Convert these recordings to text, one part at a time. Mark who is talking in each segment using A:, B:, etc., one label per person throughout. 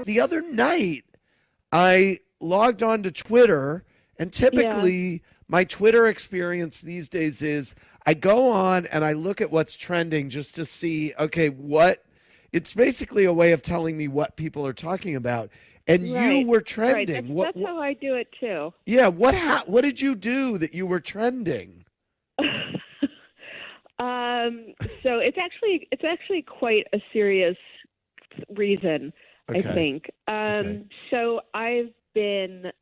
A: the other night, I logged on to Twitter, and typically my Twitter experience these days is I go on and I look at what's trending just to see, okay, it's basically a way of telling me what people are talking about. And you were trending.
B: Right. That's how I do it too.
A: Yeah. What did you do that you were trending?
B: So it's actually quite a serious reason,
A: Okay.
B: I think. So I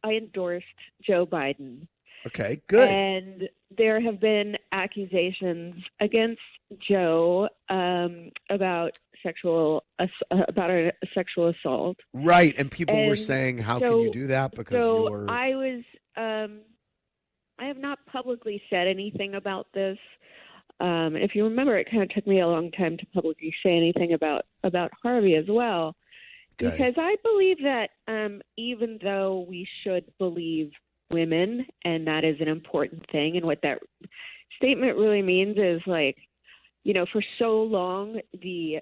B: endorsed Joe Biden.
A: Okay, good.
B: And there have been accusations against Joe about a sexual assault.
A: Right, and people were saying, "How can you do that?" Because you're.
B: I have not publicly said anything about this. If you remember, it kind of took me a long time to publicly say anything about Harvey as well, because I believe that even though we should believe women, and that is an important thing, and what that statement really means is, like, for so long the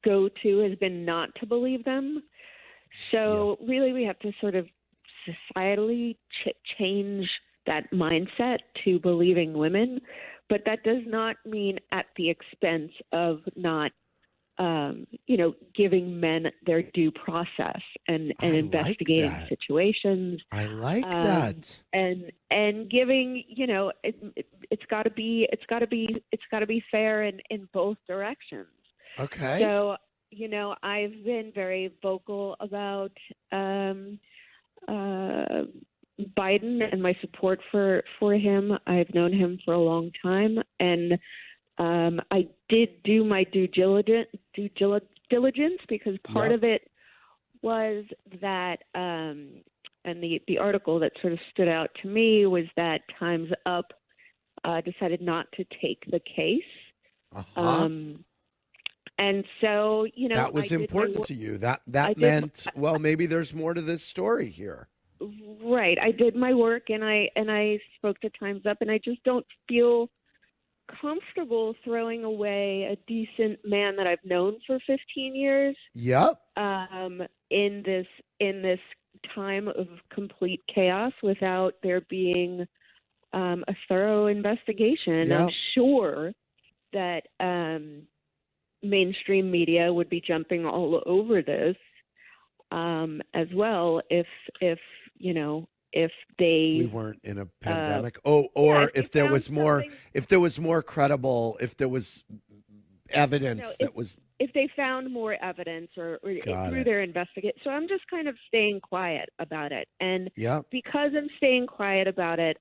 B: go-to has been not to believe them. So really we have to sort of societally change that mindset to believing women, but that does not mean at the expense of not giving men their due process and investigating situations.
A: I like that.
B: And giving, it's got to be fair in both directions.
A: Okay.
B: So, I've been very vocal about Biden and my support for him. I've known him for a long time, and I did do my due diligence because part of it was that, and the article that sort of stood out to me was that Time's Up decided not to take the case. And so,
A: that was important to you. That meant, well, maybe there's more to this story here.
B: Right. I did my work, and I spoke to Time's Up, and I just don't feel comfortable throwing away a decent man that I've known for 15 years.
A: Yep.
B: In this time of complete chaos without there being a thorough investigation. And I'm sure that mainstream media would be jumping all over this as well if
A: we weren't in a pandemic. If there was more credible, if there was evidence
B: if they found more evidence or through their investigate. So I'm just kind of staying quiet about it. And because I'm staying quiet about it,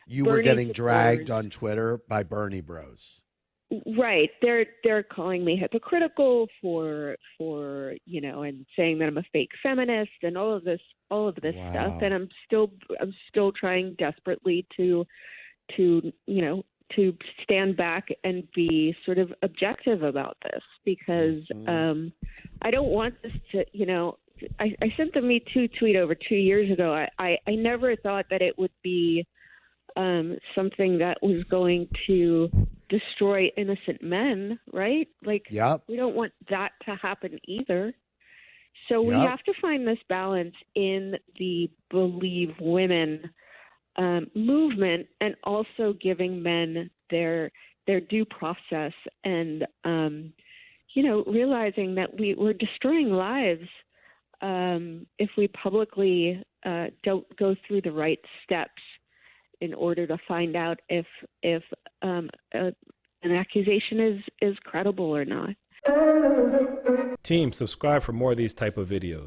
A: you were getting dragged on Twitter by Bernie Bros.
B: Right. They're calling me hypocritical for and saying that I'm a fake feminist and all of this stuff. And I'm still trying desperately to stand back and be sort of objective about this, because I don't want this to, I sent the Me Too tweet over 2 years ago. I never thought that it would be something that was going to destroy innocent men, right? Like, we don't want that to happen either. So we have to find this balance in the Believe Women movement, and also giving men their due process, and realizing that we're destroying lives if we publicly don't go through the right steps in order to find out if an accusation is credible or not.
C: Team, subscribe for more of these type of videos.